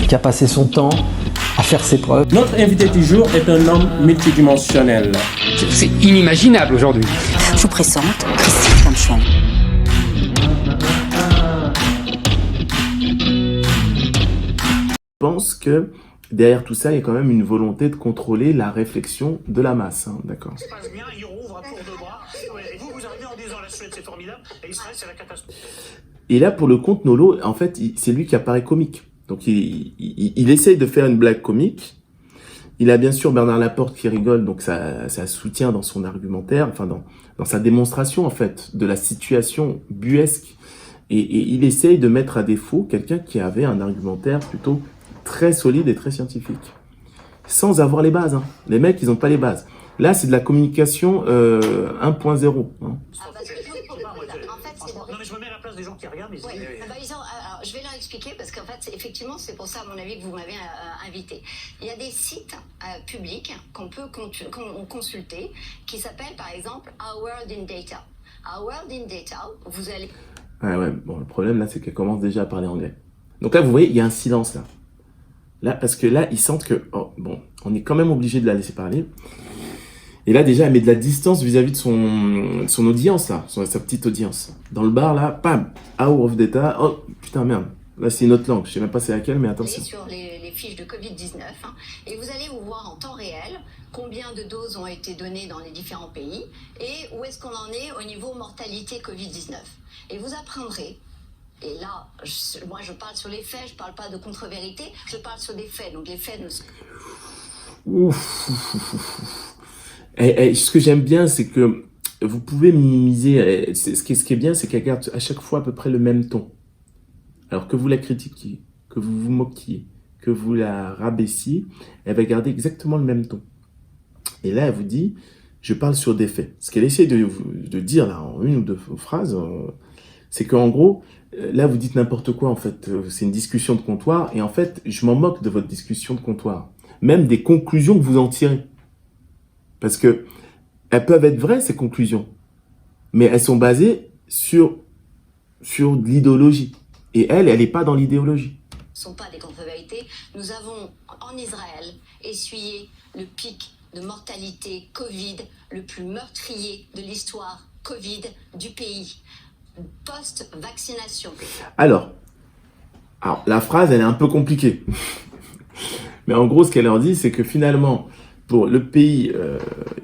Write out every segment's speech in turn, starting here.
Qui a passé son temps à faire ses preuves. Notre invité du jour est un homme multidimensionnel. C'est inimaginable aujourd'hui. Je vous présente Christine Kamchouan. Je pense que derrière tout ça, il y a quand même une volonté de contrôler la réflexion de la masse, hein, d'accord. Ça se passe bien, il rouvre à tour de bras. Et vous arrivez en disant la Suède c'est formidable, et Israël c'est la catastrophe. Et là, pour le compte Nolo, en fait, c'est lui qui apparaît comique. Donc, il essaye de faire une blague comique. Il a bien sûr Bernard Laporte qui rigole, donc ça soutient dans son argumentaire, enfin dans sa démonstration en fait de la situation buesque. Et il essaye de mettre à défaut quelqu'un qui avait un argumentaire plutôt très solide et très scientifique, sans avoir les bases. Hein. Les mecs, ils n'ont pas les bases. Là, c'est de la communication 1.0. Hein. Non mais je me mets à la place des gens qui regardent. Oui. Alors, je vais leur expliquer parce qu'en fait, effectivement, c'est pour ça, à mon avis, que vous m'avez invité. Il y a des sites publics qu'on peut consulter qui s'appellent, par exemple, Our World in Data. Our World in Data, vous allez... Ouais, bon, le problème, là, c'est qu'elle commence déjà à parler anglais. Donc là, vous voyez, il y a un silence, là. Là, parce que là, ils sentent que, oh, bon, on est quand même obligé de la laisser parler. Et là, déjà, elle met de la distance vis-à-vis de son audience, là, sa petite audience. Dans le bar, là, pam, Hour of Data, oh, putain, merde. Là, c'est une autre langue. Je sais même pas c'est laquelle, mais attention. Sur les fiches de Covid-19, hein, et vous allez vous voir en temps réel combien de doses ont été données dans les différents pays et où est-ce qu'on en est au niveau mortalité Covid-19. Et vous apprendrez, et là, moi je parle sur les faits, je parle pas de contre-vérité, je parle sur des faits, donc les faits ne sont... Ouf. Et ce que j'aime bien, c'est que vous pouvez minimiser. Ce qui est bien, c'est qu'elle garde à chaque fois à peu près le même ton. Alors que vous la critiquiez, que vous vous moquiez, que vous la rabaissiez, elle va garder exactement le même ton. Et là, elle vous dit, je parle sur des faits. Ce qu'elle essaie de dire là, en une ou deux phrases, c'est qu'en gros, là, vous dites n'importe quoi, en fait. C'est une discussion de comptoir. Et en fait, je m'en moque de votre discussion de comptoir. Même des conclusions que vous en tirez. Parce que elles peuvent être vraies, ces conclusions. Mais elles sont basées sur de l'idéologie. Et elle n'est pas dans l'idéologie. Ce ne sont pas des contre-vérités. Nous avons, en Israël, essuyé le pic de mortalité Covid le plus meurtrier de l'histoire Covid du pays. Post-vaccination. Alors, la phrase, elle est un peu compliquée. Mais en gros, ce qu'elle leur dit, c'est que finalement, pour le pays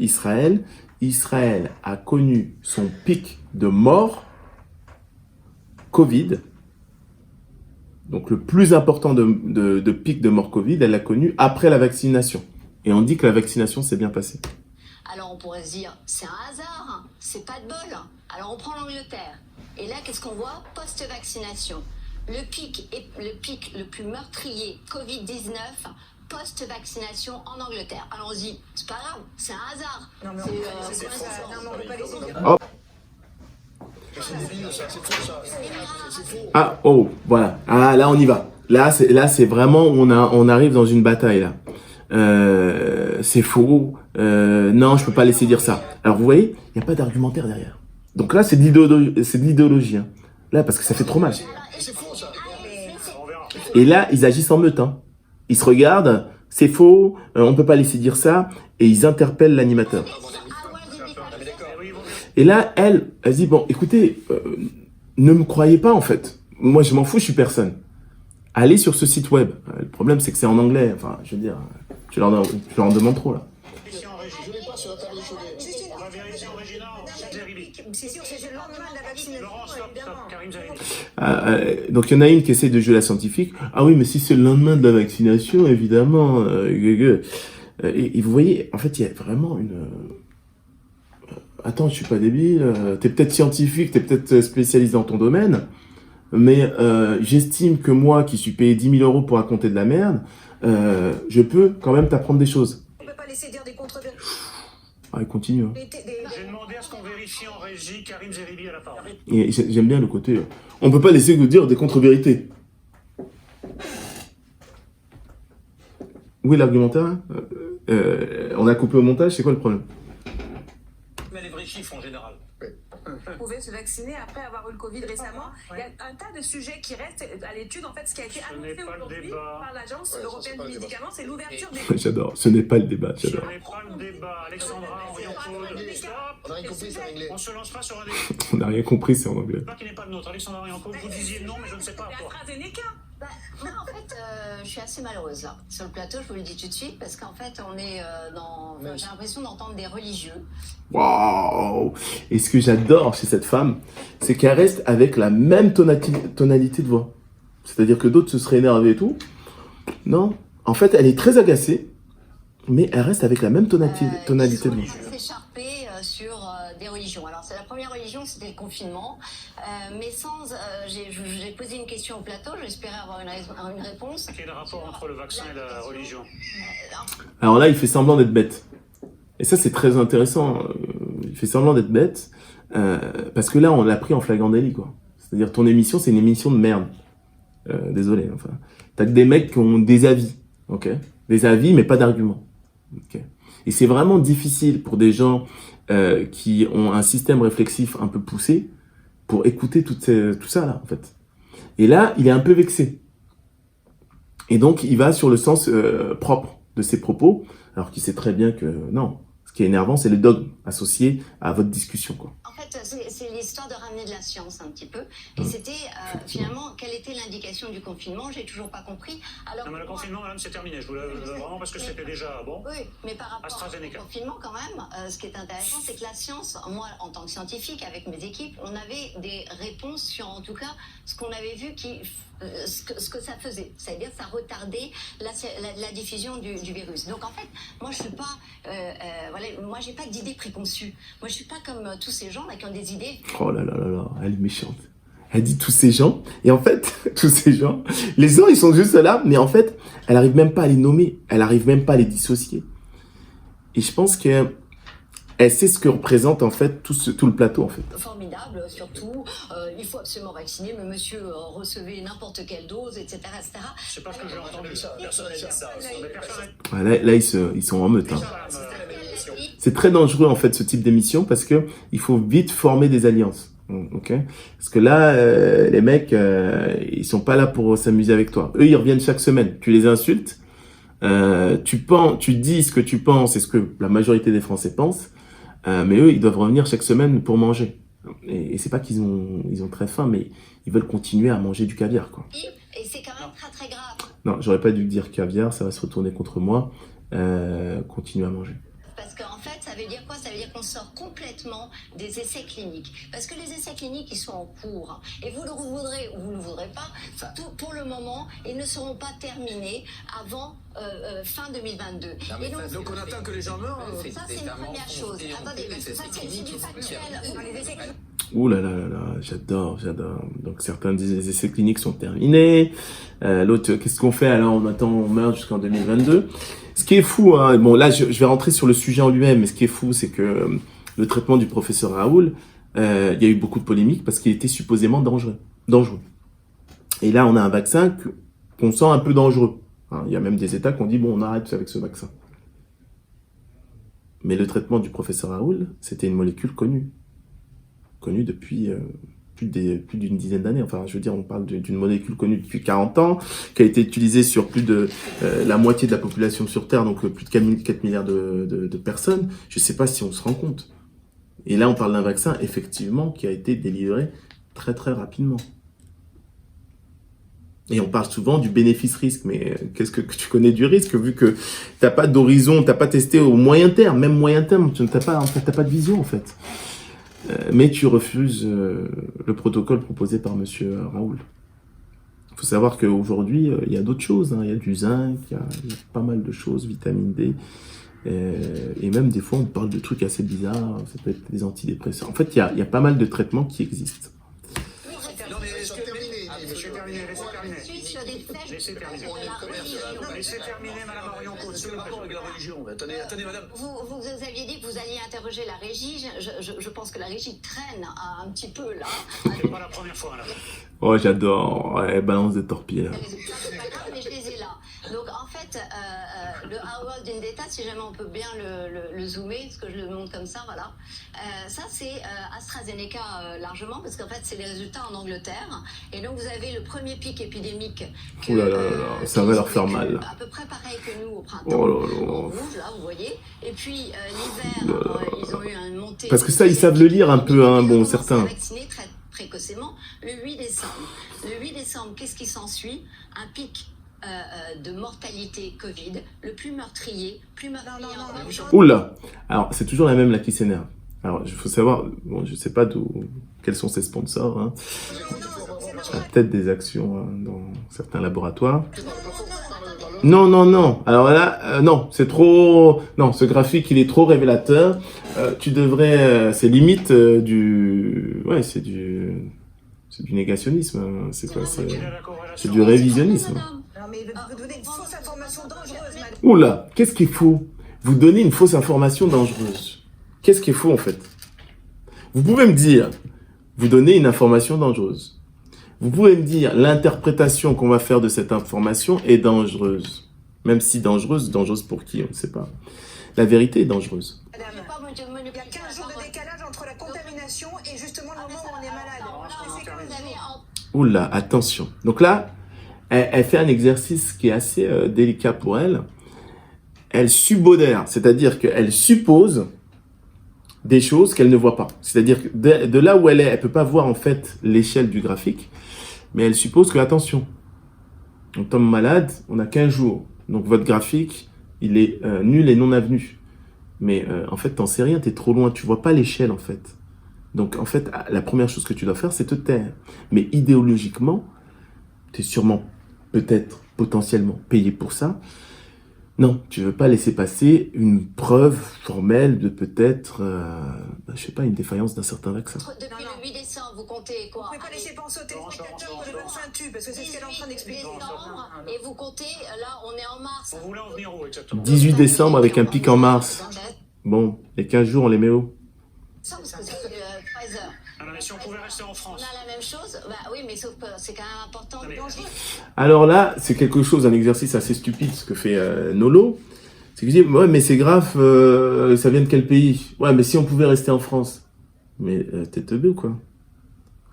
Israël a connu son pic de mort Covid. Donc le plus important de pic de mort Covid, elle l'a connu après la vaccination. Et on dit que la vaccination s'est bien passée. Alors on pourrait se dire, c'est un hasard, hein, c'est pas de bol. Alors on prend l'Angleterre. Et là, qu'est-ce qu'on voit? Post-vaccination. Le pic le plus meurtrier Covid-19 post-vaccination en Angleterre. Alors on se dit, c'est pas grave, c'est un hasard. Non mais on peut pas laisser dire. Oh. Ah, oh, voilà. Ah, là, on y va. Là, c'est vraiment, on arrive dans une bataille, là. C'est faux. Non, je peux pas laisser dire ça. Alors, vous voyez, il n'y a pas d'argumentaire derrière. Donc là, c'est de l'idéologie. Hein. Là, parce que ça fait trop mal. Et là, ils agissent en meute. Hein. Ils se regardent, c'est faux, on peut pas laisser dire ça. Et ils interpellent l'animateur. Et là, elle dit, bon, écoutez, ne me croyez pas, en fait. Moi, je m'en fous, je suis personne. Allez sur ce site web. Le problème, c'est que c'est en anglais. Enfin, je veux dire, je leur en demande trop, là. C'est sûr, c'est le lendemain de la vaccination, Donc, il y en a une qui essaie de jouer la scientifique. Ah oui, mais si c'est le lendemain de la vaccination, évidemment. Et vous voyez, en fait, il y a vraiment une... Attends, je suis pas débile, t'es peut-être scientifique, t'es peut-être spécialisé dans ton domaine, mais j'estime que moi, qui suis payé 10 000 € pour raconter de la merde, je peux quand même t'apprendre des choses. On peut pas laisser dire des contre-vérités. Ah, il continue. Hein. J'ai demandé à ce qu'on vérifie en régie Karim Zeribi à la parole. Et j'aime bien le côté, on peut pas laisser vous dire des contre-vérités. Où est l'argumentaire hein on a coupé au montage, c'est quoi le problème? Mais les vrais chiffres en général. Oui, pouvait se vacciner après avoir eu le Covid récemment. Il y a un tas de sujets qui restent à l'étude. En fait, ce qui a été annoncé aujourd'hui par l'Agence européenne du médicament, c'est l'ouverture des... J'adore, ce n'est pas le débat, j'adore. Ce n'est pas le débat, Alexandra, On a rien compris, c'est réglé. on se lance pas sur un débat On n'a rien compris, c'est en anglais. qui n'est pas le nôtre. Alexandra Riancourt, vous disiez non, mais je ne sais pas quoi. AstraZeneca. Bah, moi, en fait, je suis assez malheureuse là. Sur le plateau, je vous le dis tout de suite, parce qu'en fait, on est dans. Enfin, j'ai l'impression d'entendre des religieux. Waouh! Et ce que j'adore chez cette femme, c'est qu'elle reste avec la même tonalité de voix. C'est-à-dire que d'autres se seraient énervés et tout. Non. En fait, elle est très agacée, mais elle reste avec la même tonalité de voix. S'écharper sur des religions. Alors, c'est la première religion, c'était le confinement. Mais sans. J'ai posé une question au plateau, j'espérais avoir une réponse. Quel est le rapport entre le vaccin et la religion? Alors là, il fait semblant d'être bête. Et ça, c'est très intéressant. Il fait semblant d'être bête, parce que là, on l'a pris en flagrant délit, quoi. C'est-à-dire, ton émission, c'est une émission de merde. Désolé, enfin. T'as que des mecs qui ont des avis, ok? Des avis, mais pas d'arguments. Okay. Et c'est vraiment difficile pour des gens qui ont un système réflexif un peu poussé pour écouter tout ça, là, en fait. Et là, il est un peu vexé. Et donc, il va sur le sens propre de ses propos, alors qu'il sait très bien que non. Ce qui est énervant, c'est le dogme associé à votre discussion, quoi. En fait, c'est l'histoire de ramener de la science un petit peu. Et c'était finalement, quelle était l'indication du confinement? J'ai toujours pas compris. Alors, Non, mais le confinement, madame, c'est terminé. Je vous le vraiment parce que c'était déjà bon. Oui, mais par rapport AstraZeneca. au confinement, quand même, ce qui est intéressant, c'est que la science, moi, en tant que scientifique, avec mes équipes, on avait des réponses sur, en tout cas, ce qu'on avait vu ce que ça faisait. C'est-à-dire que ça retardait la diffusion du virus. Donc, en fait, moi, je suis pas... voilà, moi, j'ai pas d'idées préconçues. Moi, je suis pas comme tous ces gens là qui ont des idées. Oh là là là là, elle est méchante. Elle dit tous ces gens, et en fait, tous ces gens, les uns, ils sont juste là, mais en fait, elle arrive même pas à les nommer, elle arrive même pas à les dissocier. Et je pense que elle sait ce que représente, en fait, tout le plateau, en fait. Formidable, surtout, il faut absolument vacciner, mais monsieur recevez n'importe quelle dose, etc., etc. C'est pas ce que j'ai entendu. Personne n'a dit ça. Mais personne n'a- Ouais, là, ils sont en meute, hein. C'est très dangereux, en fait, ce type d'émission, parce que il faut vite former des alliances. Ok? Parce que là, les mecs, ils sont pas là pour s'amuser avec toi. Eux, ils reviennent chaque semaine. Tu les insultes, tu dis ce que tu penses et ce que la majorité des Français pensent, mais eux, ils doivent revenir chaque semaine pour manger. Et c'est pas qu'ils ont très faim, mais ils veulent continuer à manger du caviar, quoi. Et c'est quand même très très grave. Non, j'aurais pas dû dire caviar, ça va se retourner contre moi. Continuer à manger. Parce qu'en fait, ça veut dire quoi? Ça veut dire qu'on sort complètement des essais cliniques. Parce que les essais cliniques, ils sont en cours. Et vous le voudrez ou vous ne le voudrez pas, pour le moment, ils ne seront pas terminés avant fin 2022. Et Donc on attend que les gens meurent. ça, c'est une première chose. Attendez, parce que ça, c'est du factuel. Les essais cliniques. Ouh là là là là, j'adore. Donc certains disent les essais cliniques sont terminés. L'autre, qu'est-ce qu'on fait alors? On meurt jusqu'en 2022. Ce qui est fou, hein, bon là je vais rentrer sur le sujet en lui-même, mais ce qui est fou, c'est que le traitement du professeur Raoul, il y a eu beaucoup de polémiques parce qu'il était supposément dangereux. Et là, on a un vaccin qu'on sent un peu dangereux. Hein, il y a même des États qui ont dit bon, on arrête avec ce vaccin. Mais le traitement du professeur Raoul, c'était une molécule connue depuis plus d'une dizaine d'années. Enfin, je veux dire, on parle d'une molécule connue depuis 40 ans, qui a été utilisée sur plus de la moitié de la population sur Terre, donc plus de 4 milliards de personnes. Je ne sais pas si on se rend compte. Et là, on parle d'un vaccin, effectivement, qui a été délivré très très rapidement. Et on parle souvent du bénéfice-risque, mais qu'est-ce que tu connais du risque, vu que t'as pas d'horizon, t'as pas testé au moyen terme, même moyen terme, t'as pas de vision en fait. Mais tu refuses le protocole proposé par monsieur Raoul. Il faut savoir qu'aujourd'hui, il y a d'autres choses, hein. Il y a du zinc, il y a pas mal de choses, vitamine D, et même des fois on parle de trucs assez bizarres, ça peut être des antidépresseurs. En fait, il y a pas mal de traitements qui existent. Laissez terminer, madame Orion-Côte. C'est le rapport avec la religion. Attendez, madame. Vous aviez dit que vous alliez interroger la régie. Je pense que la régie traîne un petit peu là. C'est pas la première fois, là. Oh, j'adore. Ouais, balance des torpilles, là. C'est pas grave, mais je les ai là. Donc en fait, le Howard in Data, si jamais on peut bien le zoomer, parce que je le montre comme ça, voilà. Ça c'est AstraZeneca largement, parce qu'en fait c'est les résultats en Angleterre. Et donc vous avez le premier pic épidémique. Oh là là là, ça va leur faire mal. À peu près pareil que nous au printemps. Oh là là. En rouge, là, vous voyez. Et puis l'hiver, ils ont eu une montée. Parce que ça, ils savent le lire un peu, hein, bon, certains. Vacciné très précocement le 8 décembre. Le 8 décembre, qu'est-ce qui s'ensuit? Un pic de mortalité Covid, le plus meurtrier, Oula. Alors, c'est toujours la même là qui s'énerve. Alors, il faut savoir, bon, je sais pas quels sont ses sponsors, hein. Peut-être des actions dans certains laboratoires. Non, non, non. Alors là, non, c'est trop... Non, ce graphique, il est trop révélateur. Tu devrais... c'est limite du... Ouais, c'est du négationnisme. Hein. C'est quoi? C'est du révisionnisme. Non, mais vous donnez une fausse information dangereuse, madame. Oula, qu'est-ce qui est faux? Vous donnez une fausse information dangereuse. Qu'est-ce qui est faux, en fait? Vous pouvez me dire, vous donnez une information dangereuse. Vous pouvez me dire, l'interprétation qu'on va faire de cette information est dangereuse. Même si dangereuse pour qui? On ne sait pas. La vérité est dangereuse. Madame, il y a 15 jours de décalage entre la contamination et justement le moment où on est malade. Oula, attention. Donc là, elle fait un exercice qui est assez délicat pour elle. Elle subodère, c'est-à-dire qu'elle suppose des choses qu'elle ne voit pas. C'est-à-dire que de là où elle est, elle ne peut pas voir en fait l'échelle du graphique, mais elle suppose que, attention, on tombe malade, on a 15 jours. Donc votre graphique, il est nul et non avenu. Mais en fait, t'en sais rien, t'es trop loin, tu vois pas l'échelle en fait. Donc en fait, la première chose que tu dois faire, c'est te taire. Mais idéologiquement, t'es sûrement, peut-être, potentiellement payé pour ça. Non, tu veux pas laisser passer une preuve formelle de peut-être, je sais pas, une défaillance d'un certain vaccin. Depuis le 8 décembre, vous comptez quoi? Vous ne pouvez pas laisser penser aux téléspectateurs que le vaccin tue, parce que c'est ce qu'elle est en train d'expliquer. Décembre, et vous comptez, là, on est en mars. Vous voulez en venir où exactement? 18 décembre avec un pic en mars. Bon, les 15 jours, on les met où? Ça, parce que c'est Pfizer. Non, mais si on pouvait rester en France. On a la même chose, bah oui, mais sauf que c'est quand même important. Alors là, c'est quelque chose, un exercice assez stupide, ce que fait Nolo. C'est que je dis, ouais, mais c'est grave, ça vient de quel pays? Ouais, mais si on pouvait rester en France. Mais t'es teubé ou quoi?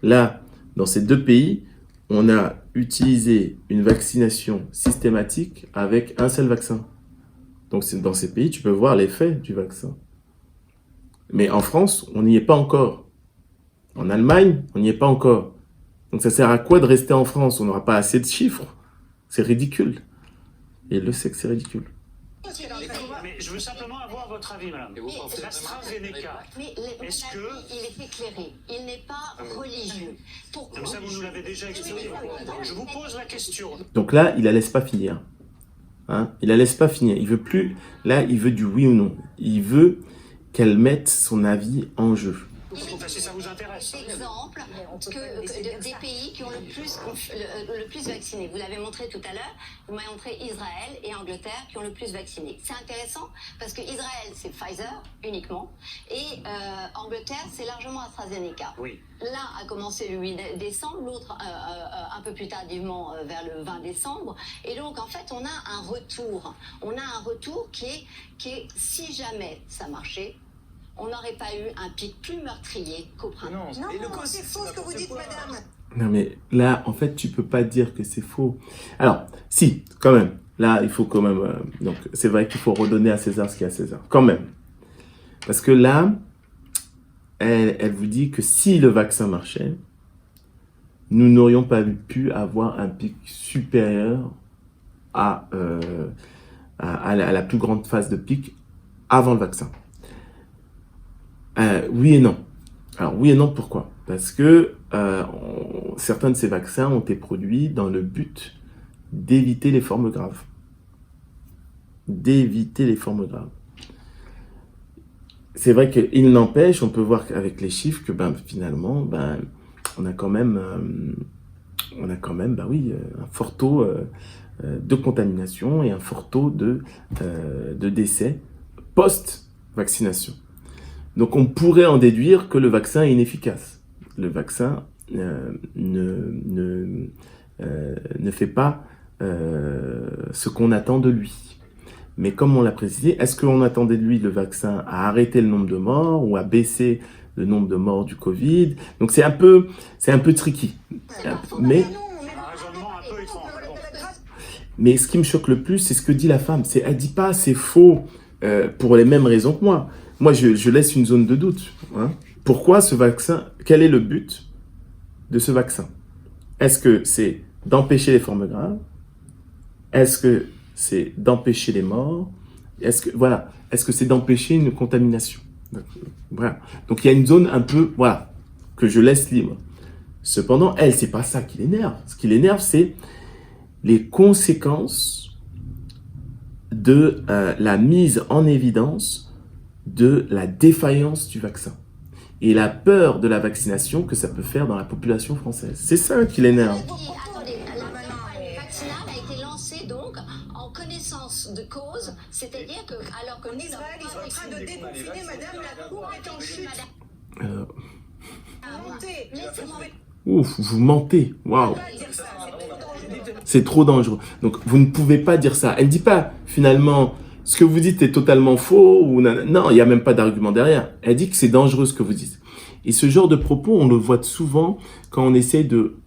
Là, dans ces deux pays, on a utilisé une vaccination systématique avec un seul vaccin. Donc dans ces pays, tu peux voir l'effet du vaccin. Mais en France, on n'y est pas encore. En Allemagne, on n'y est pas encore. Donc ça sert à quoi de rester en France? On n'aura pas assez de chiffres. C'est ridicule. Et il le sait que c'est ridicule. Mais je veux simplement avoir votre avis, madame. l'AstraZeneca, est-ce que... Il est éclairé, il n'est pas religieux. Pourquoi? Comme ça, vous nous l'avez déjà expliqué. Je vous pose la question. Donc là, il la laisse pas finir. Hein? Il la laisse pas finir. Il veut plus... Là, il veut du oui ou non. Il veut qu'elle mette son avis en jeu. Si ça vous intéresse. Exemple des pays qui ont le plus vacciné. Vous l'avez montré tout à l'heure, vous m'avez montré Israël et Angleterre qui ont le plus vacciné. C'est intéressant parce que Israël, c'est Pfizer uniquement et Angleterre, c'est largement AstraZeneca. Oui. L'un a commencé le 8 décembre, l'autre un peu plus tardivement vers le 20 décembre. Et donc, en fait, on a un retour. On a un retour qui est si jamais ça marchait, on n'aurait pas eu un pic plus meurtrier qu'au printemps. Non, c'est faux ce que vous dites, madame. Non mais là, en fait, tu peux pas dire que c'est faux. Alors, si, quand même. Là, il faut quand même... donc, c'est vrai qu'il faut redonner à César ce qu'il y a à César. Quand même. Parce que là, elle vous dit que si le vaccin marchait, nous n'aurions pas pu avoir un pic supérieur à la plus grande phase de pic avant le vaccin. Oui et non. Alors oui et non, pourquoi? Parce que certains de ces vaccins ont été produits dans le but d'éviter les formes graves. D'éviter les formes graves. C'est vrai qu'il n'empêche, on peut voir avec les chiffres que finalement, on a quand même un fort taux de contamination et un fort taux de décès post-vaccination. Donc on pourrait en déduire que le vaccin est inefficace. Le vaccin ne fait pas ce qu'on attend de lui. Mais comme on l'a précisé, est-ce qu'on attendait de lui le vaccin à arrêter le nombre de morts ou à baisser le nombre de morts du Covid? Donc c'est un peu tricky. Mais ce qui me choque le plus, c'est ce que dit la femme. Elle dit pas c'est faux pour les mêmes raisons que moi. Moi, je laisse une zone de doute. Hein. Pourquoi ce vaccin? Quel est le but de ce vaccin? Est-ce que c'est d'empêcher les formes graves? Est-ce que c'est d'empêcher les morts? Est-ce que c'est d'empêcher une contamination? Voilà. Donc il y a une zone un peu, que je laisse libre. Cependant, elle, c'est pas ça qui l'énerve. Ce qui l'énerve, c'est les conséquences de la mise en évidence de la défaillance du vaccin et la peur de la vaccination que ça peut faire dans la population française. C'est ça qui l'énerve. Attendez, la campagne vaccinale a été lancée donc en connaissance de cause, c'est-à-dire que alors que En Israël, ils sont en train de déconfiner, madame, la cour est en chute. Montez. Laissez-moi Ouf, vous mentez. Waouh. Pas dire ça, c'est trop dangereux. C'est trop dangereux. Donc, vous ne pouvez pas dire ça. Elle ne dit pas, finalement, ce que vous dites est totalement faux. Ou non, il n'y a même pas d'argument derrière. Elle dit que c'est dangereux ce que vous dites. Et ce genre de propos, on le voit souvent quand on essaie de...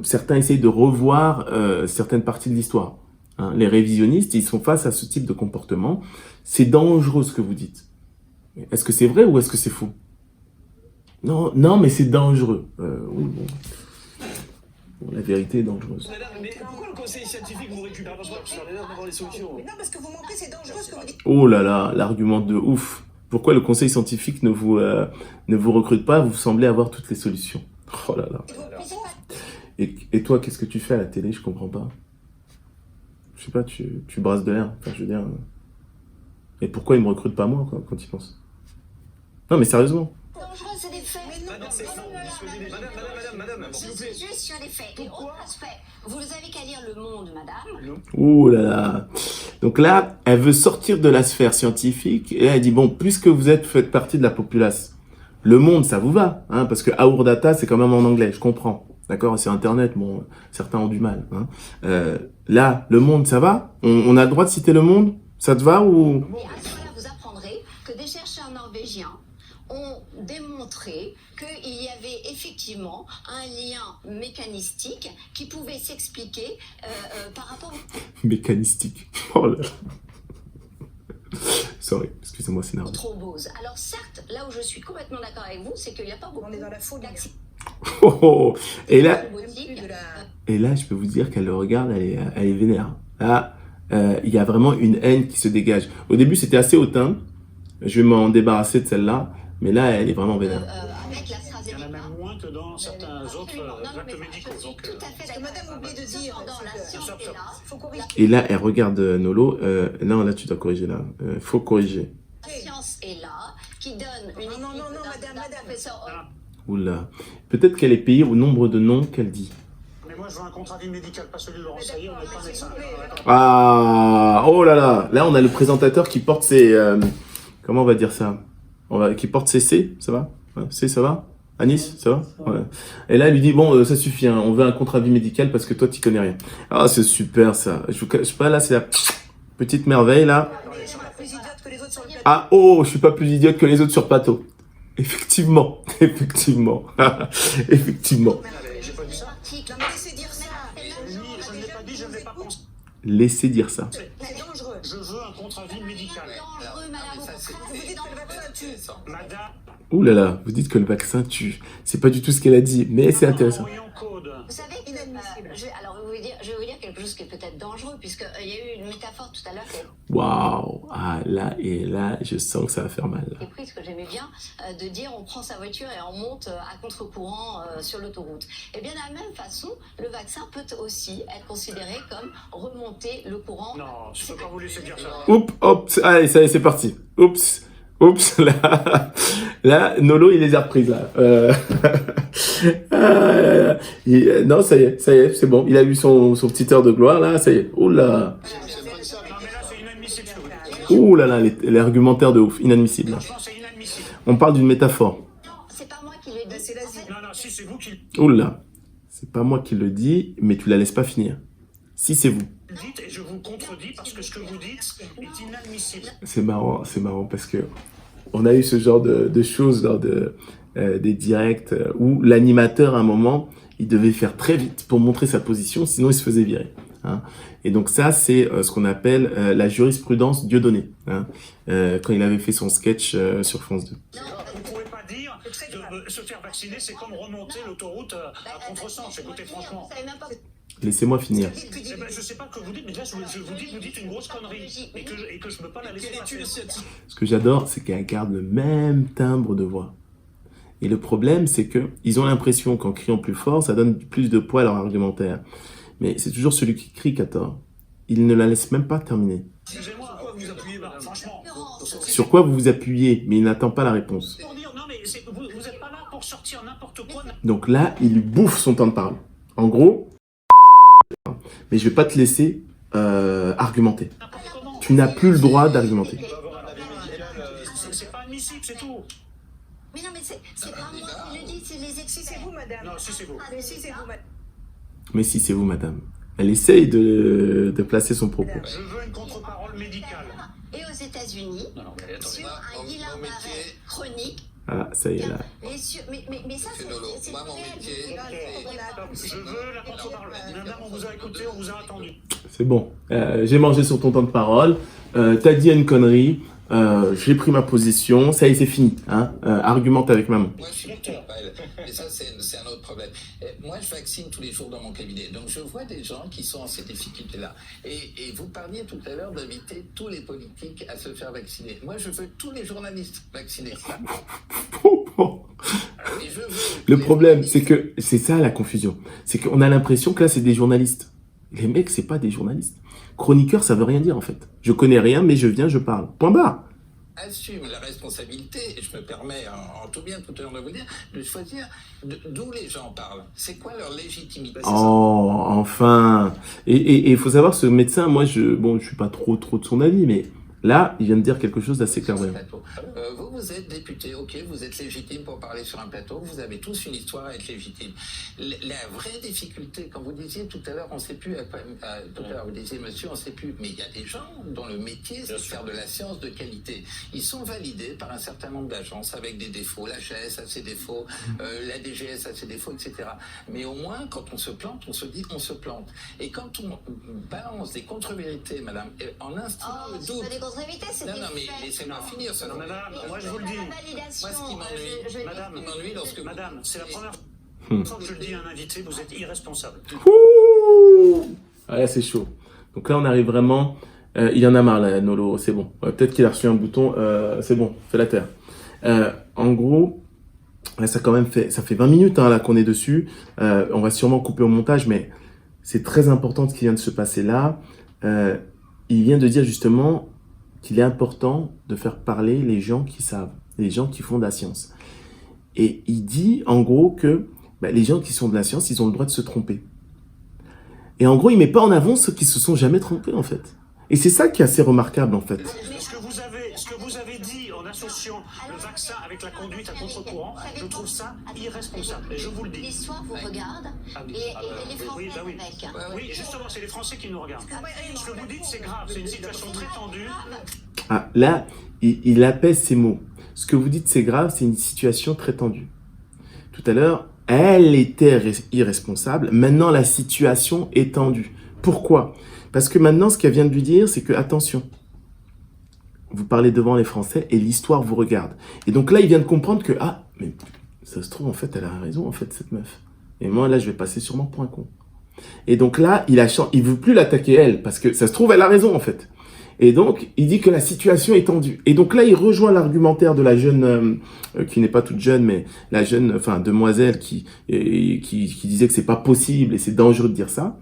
certains essayent de revoir certaines parties de l'histoire. Hein, les révisionnistes, ils sont face à ce type de comportement. C'est dangereux ce que vous dites. Est-ce que c'est vrai ou est-ce que c'est faux? Non, mais c'est dangereux. Oui, bon. La vérité est dangereuse. Madame, mais pourquoi le conseil scientifique vous récupère? Parce que ça a l'air d'avoir les solutions. Mais non, parce que vous mentez, c'est dangereux ce que vous dites. Oh là là, l'argument de ouf. Pourquoi le conseil scientifique ne vous recrute pas? Vous semblez avoir toutes les solutions. Oh là là. Et toi, qu'est-ce que tu fais à la télé? Je comprends pas. Je sais pas, tu brasses de l'air. Enfin, je veux dire... Et pourquoi ils me recrutent pas moi, quand ils pensent? Non, mais sérieusement. dangereux, c'est des faits. Mais non, Madame, s'il vous plaît. je suis juste sur les faits. Et autre aspect, vous avez qu'à lire Le Monde, madame. Ouh là là. Donc là, elle veut sortir de la sphère scientifique et là, elle dit, bon, puisque faites partie de la populace, Le Monde, ça vous va, hein, parce que Our Data, c'est quand même en anglais, je comprends. D'accord, c'est Internet, bon, certains ont du mal. Hein. Là, Le Monde, ça va? On a le droit de citer Le Monde? Ça te va ou... Et à ce moment-là, vous apprendrez que des chercheurs norvégiens ont démontré qu'il y avait effectivement un lien mécanistique qui pouvait s'expliquer par rapport Mécanistique. Oh là là. Sorry, excusez-moi, c'est aux nerveux. thromboses. Alors certes, là où je suis complètement d'accord avec vous, c'est qu'il n'y a pas beaucoup On est dans la folie. d'accidents Oh, oh. Et là, robotiques. je peux vous dire qu'elle le regarde, elle est vénère. Là, il y a vraiment une haine qui se dégage. Au début, c'était assez hautain. Je vais m'en débarrasser de celle-là. Mais là, elle est vraiment vénère. Avec Il y en a l'AstraZeneca. même moins que dans certains autres Absolument. Non, actes mais médicaux. je suis Donc, tout à fait Ce que d'accord. madame oublie de dire, Cependant, la c'est que- science est là. faut corriger. Et là, elle regarde Nolo. Non, là, tu dois corriger, là. Faut corriger. La science est là, qui donne une Non, étude madame. d'un professeur. Oula. Peut-être qu'elle est payée au nombre de noms qu'elle dit. mais moi, je veux un contre-avis médical, pas celui de Laurent Saillet, on n'est pas médecin. Ah, oh là là. Là, on a le présentateur qui porte ses... comment on va dire ça? Qui porte ses C, ça va? Ouais, C, ça va? Anis, ça va? Ouais. Et là, elle lui dit, bon, ça suffit, hein, on veut un contre-avis médical parce que toi, tu connais rien. Ah, c'est super, ça. Je sais pas, là, c'est la petite merveille, là. Mais je suis pas plus idiote que les autres sur le plateau. Ah, oh, je suis pas plus idiote que les autres sur plateau. Effectivement, effectivement, effectivement. J'ai pas dit ça. Non, mais laissez dire ça. Je ne l'ai pas dit, je ne l'ai pas pensé. Laissez dire ça. C'est dangereux. Je veux un contre-avis médical. Dangereux, madame, au contraire, Vous dites que le vaccin tue. Madame, Ouh là là, vous dites que le vaccin tue. C'est pas du tout ce qu'elle a dit, mais c'est intéressant. Orion Code. Vous savez que, Inadmissible. alors je vais vous dire quelque chose qui est peut-être dangereux, puisqu'il y a eu une métaphore tout à l'heure qui a Waouh, ah là et là, je sens que ça va faire mal. été prise, que j'aimais bien, de dire on prend sa voiture et on monte à contre-courant sur l'autoroute. Et bien de la même façon, le vaccin peut aussi être considéré comme remonter le courant. Non, je ne peux pas vous laisser dire ça. Oups, hop, allez, ça y est, c'est parti. Oups, là, Nolo, il les a reprises, là. Non, ça y est, c'est bon. Il a eu son petit heure de gloire, là, ça y est. Ouh là. Non, mais là, c'est inadmissible. ce que vous dites. Ouh là là, l'argumentaire de ouf, inadmissible. Franchement, c'est inadmissible. On parle d'une métaphore. Non, c'est pas moi qui l'ai dit. C'est l'Asie. Non, si, c'est vous qui... Ouh là. C'est pas moi qui le dis, mais tu la laisses pas finir. Si c'est vous. Dites et je vous contredis parce que ce que vous dites est inadmissible. C'est marrant parce que on a eu ce genre de choses lors des directs où l'animateur, à un moment, il devait faire très vite pour montrer sa position, sinon il se faisait virer. Hein. Et donc ça, c'est ce qu'on appelle la jurisprudence Dieudonné, hein, quand il avait fait son sketch sur France 2. Vous ne pouvez pas dire de se faire vacciner, c'est comme remonter l'autoroute à contresens. Écoutez, franchement. Laissez-moi finir. Eh ben, je ne sais pas ce que vous dites, mais là, vous dites une grosse connerie et que je ne peux pas la laisser passer. Ce que j'adore, c'est qu'elle garde le même timbre de voix. Et le problème, c'est que ils ont l'impression qu'en criant plus fort, ça donne plus de poids à leur argumentaire. Mais c'est toujours celui qui crie qui a tort. Il ne la laisse même pas terminer. Excusez-moi, à quoi vous appuyez, franchement. Sur quoi vous vous appuyez, mais il n'attend pas la réponse. Pour dire, non, mais vous n'êtes pas là pour sortir n'importe quoi. Donc là, il lui bouffe son temps de parole. En gros, mais je vais pas te laisser argumenter. Tu n'as plus le droit d'argumenter. C'est pas admissible, c'est tout. Mais non, mais c'est pas moi qui le dis, c'est les experts. C'est vous, madame. Non, si c'est vous. Si c'est vous, madame. Mais si c'est vous, madame. Elle essaye de placer son propos. Je veux une contre-parole médicale. Et aux États-unis, sur un Guillain-Barré chronique. Ah, ça y est là. Mais ça, c'est Moi, mon métier, Je veux la contre-parole. Madame, on vous a écouté, on vous a attendu. C'est bon. J'ai mangé sur ton temps de parole. T'as dit une connerie. J'ai pris ma position. Ça y est, c'est fini. Hein. Argumente avec maman. Moi, je suis mais ça, c'est un autre problème. Moi, je vaccine tous les jours dans mon cabinet. Donc, je vois des gens qui sont en ces difficultés-là. Et vous parliez tout à l'heure d'inviter tous les politiques à se faire vacciner. Moi, je veux tous les journalistes vaccinés. Le problème, c'est que c'est ça la confusion. C'est qu'on a l'impression que là, c'est des journalistes. Les mecs, c'est pas des journalistes. Chroniqueur, ça veut rien dire en fait. Je connais rien, mais je viens, je parle. Point barre. Assume la responsabilité, et je me permets en tout bien tout à l'heure de vous dire, de choisir d'où les gens parlent. C'est quoi leur légitimité? Oh, enfin. Et il faut savoir, ce médecin, moi, je suis pas trop de son avis, mais là, il vient de dire quelque chose d'assez clair. Vous êtes député, ok, vous êtes légitime pour parler sur un plateau, vous avez tous une histoire à être légitime. La vraie difficulté, quand vous disiez tout à l'heure, on ne sait plus, tout à l'heure vous disiez, monsieur, on ne sait plus, mais il y a des gens dont le métier, c'est de faire de la science de qualité. Ils sont validés par un certain nombre d'agences avec des défauts, l'HAS a ses défauts, la DGS a ses défauts, etc. Mais au moins, quand on se plante, on se dit on se plante. Et quand on balance des contre-vérités, madame, en instillant le doute... Non, mais laissez-moi finir, ça. Non, madame, moi je vous le dis. Moi, ce qui m'ennuie, Madame, c'est la première fois que je le dis à un invité, vous êtes irresponsable. Ah là, c'est chaud. Donc là, on arrive vraiment... il en a marre, là, Nolo, c'est bon. Peut-être qu'il a reçu un bouton. C'est bon, fais la terre. En gros, ça fait 20 minutes là qu'on est dessus. On va sûrement couper au montage, mais c'est très important ce qui vient de se passer là. Il vient de dire justement qu'il est important de faire parler les gens qui savent, les gens qui font de la science. Et il dit en gros que les gens qui sont de la science, ils ont le droit de se tromper. Et en gros, il met pas en avant ceux qui se sont jamais trompés en fait. Et c'est ça qui est assez remarquable en fait. Ce que vous avez dit en associant le vaccin avec la conduite à contre-courant, je trouve ça irresponsable. Et je vous le dis. L'histoire vous regarde et les Français avec. Oui, justement, c'est les Français qui nous regardent. Ce que vous dites, c'est grave. C'est une situation très tendue. Ah, là, il apaise ses mots. Ce que vous dites, c'est grave, c'est une situation très tendue. Tout à l'heure, elle était irresponsable. Maintenant, la situation est tendue. Pourquoi ? Parce que maintenant, ce qu'elle vient de lui dire, c'est que, attention, vous parlez devant les Français et l'histoire vous regarde. Et donc là, il vient de comprendre que, ah, mais ça se trouve, en fait, elle a raison, en fait, cette meuf. Et moi, là, je vais passer sûrement pour un con. Et donc là, il veut plus l'attaquer elle, parce que ça se trouve, elle a raison, en fait. Et donc, il dit que la situation est tendue. Et donc là, il rejoint l'argumentaire de la jeune, qui n'est pas toute jeune, mais la jeune, demoiselle qui disait que c'est pas possible et c'est dangereux de dire ça.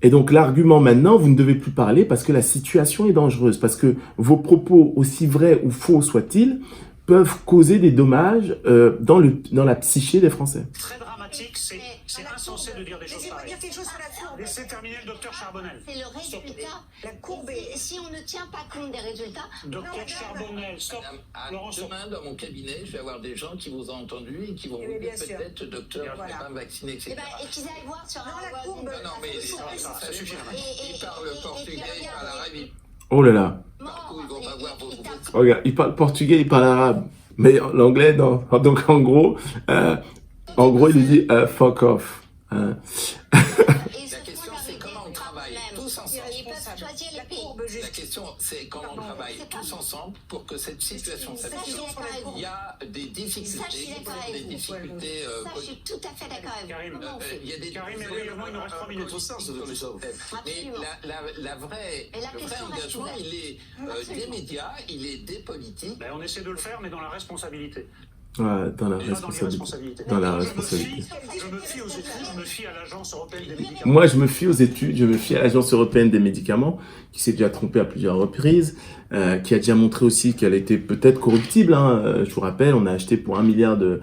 Et donc l'argument maintenant, vous ne devez plus parler parce que la situation est dangereuse, parce que vos propos, aussi vrais ou faux soient-ils, peuvent causer des dommages dans la psyché des Français. Très dramatique. dramatique, c'est insensé de dire des choses Laissez-moi pareilles. dire quelque chose sur la courbe. Laissez terminer le docteur Charbonnel. C'est le résultat. La courbe est... Si on ne tient pas compte des résultats, Docteur Charbonnel, stop. Laurence, Demain, dans mon cabinet, je vais avoir des gens qui vous ont entendu et qui vont vous dire peut-être, docteur, je ne vais pas me vacciner, etc. et qu'ils aillent voir sur la courbe. Non, mais ça suffit. Il parle portugais, il parle arabe. Oh là là. Partout, ils vont pas voir vos... Regarde, il parle portugais, il parle arabe. Mais l'anglais, non. Donc en gros, il lui dit fuck off. La question, c'est comment on travaille tous ensemble. La courbe, La question, c'est comment on travaille tous ensemble pour que cette situation s'améliore. Il y a des difficultés, Ça, je suis tout à fait d'accord avec vous. Comment on fait? il y a des Karim, mais oui, au moins, il nous reste 3 minutes. Mais le vrai engagement, il est des médias, il est des politiques. Ben, on essaie de le faire, mais dans la responsabilité. Ouais, dans la Pas responsabilité. Dans la responsabilité. Je me fie aux études, je me fie à l'Agence européenne des médicaments. Moi, je me fie aux études, je me fie à l'Agence européenne des médicaments, qui s'est déjà trompée à plusieurs reprises, qui a déjà montré aussi qu'elle était peut-être corruptible. Hein. Je vous rappelle, on a acheté pour 1 milliard de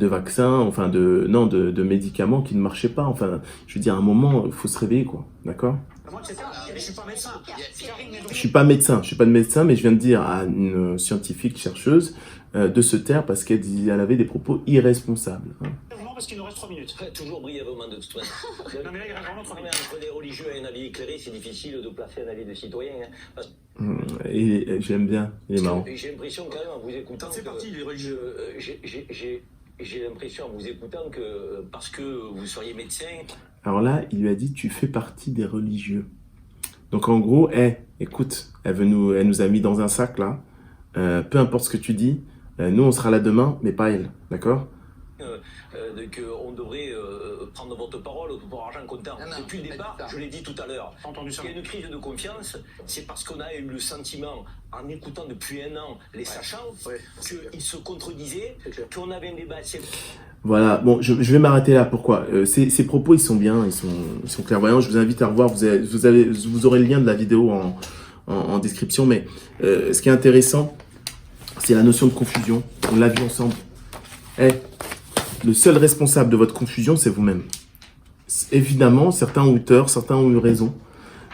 vaccins, enfin de médicaments qui ne marchaient pas. Enfin, je veux dire, à un moment, il faut se réveiller, quoi. D'accord ? Moi, c'est ça, mais je suis pas médecin. Je suis pas médecin, mais je viens de dire à une scientifique chercheuse de se taire parce qu'elle avait des propos irresponsables. Hein. Parce qu'il nous reste 3 minutes. Toujours brièvement de toute façon. Non, mais là, il reste vraiment 3 minutes. Entre des religieux et un avis éclairé, c'est difficile de placer un avis de citoyen. Et j'aime bien, il est marrant. J'ai l'impression quand même en vous écoutant. C'est parti, les religieux. J'ai l'impression en vous écoutant que parce que vous seriez médecin. Alors là, il lui a dit, tu fais partie des religieux. Donc en gros, écoute, elle nous a mis dans un sac là. Peu importe ce que tu dis, nous on sera là demain, mais pas elle, d'accord ? On devrait prendre votre parole pour argent comptant. Depuis le départ, je l'ai dit tout à l'heure, il y a une crise de confiance, c'est parce qu'on a eu le sentiment, en écoutant depuis 1 an les sachants, qu'ils se contredisaient, qu'on avait un débat. Voilà, bon, je vais m'arrêter là. Pourquoi ? Ces propos, ils sont bien, ils sont clairvoyants. Je vous invite à revoir, vous aurez le lien de la vidéo en description. Mais ce qui est intéressant, c'est la notion de confusion. On l'a vu ensemble. Le seul responsable de votre confusion, c'est vous-même. Évidemment, certains ont eu tort, certains ont eu raison.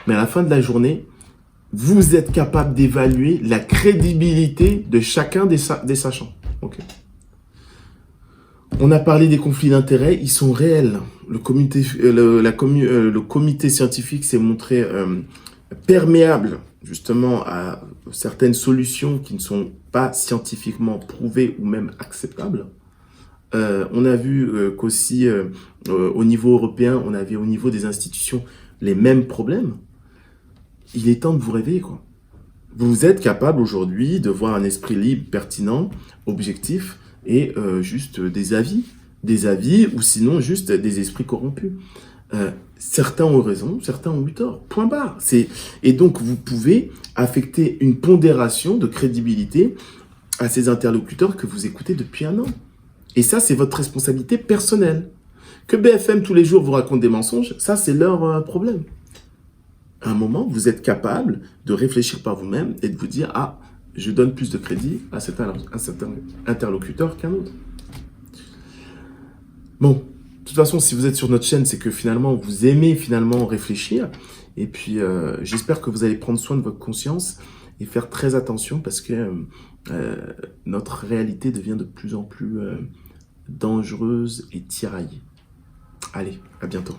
Mais à la fin de la journée, vous êtes capable d'évaluer la crédibilité de chacun des sachants. Ok. On a parlé des conflits d'intérêts, ils sont réels. Le comité scientifique s'est montré perméable justement à certaines solutions qui ne sont pas scientifiquement prouvées ou même acceptables. On a vu qu'aussi au niveau européen, on avait au niveau des institutions les mêmes problèmes. Il est temps de vous réveiller, quoi. Vous êtes capable aujourd'hui de voir un esprit libre, pertinent, objectif et juste des avis ou sinon juste des esprits corrompus. Certains ont raison, certains ont eu tort. Point barre. Et donc vous pouvez affecter une pondération de crédibilité à ces interlocuteurs que vous écoutez depuis 1 an. Et ça, c'est votre responsabilité personnelle. Que BFM tous les jours vous raconte des mensonges, ça c'est leur problème. À un moment, vous êtes capable de réfléchir par vous-même et de vous dire « Ah, je donne plus de crédit à cet interlocuteur qu'un autre. » Bon, de toute façon, si vous êtes sur notre chaîne, c'est que finalement, vous aimez finalement réfléchir. Et puis, j'espère que vous allez prendre soin de votre conscience et faire très attention parce que notre réalité devient de plus en plus dangereuse et tiraillée. Allez, à bientôt.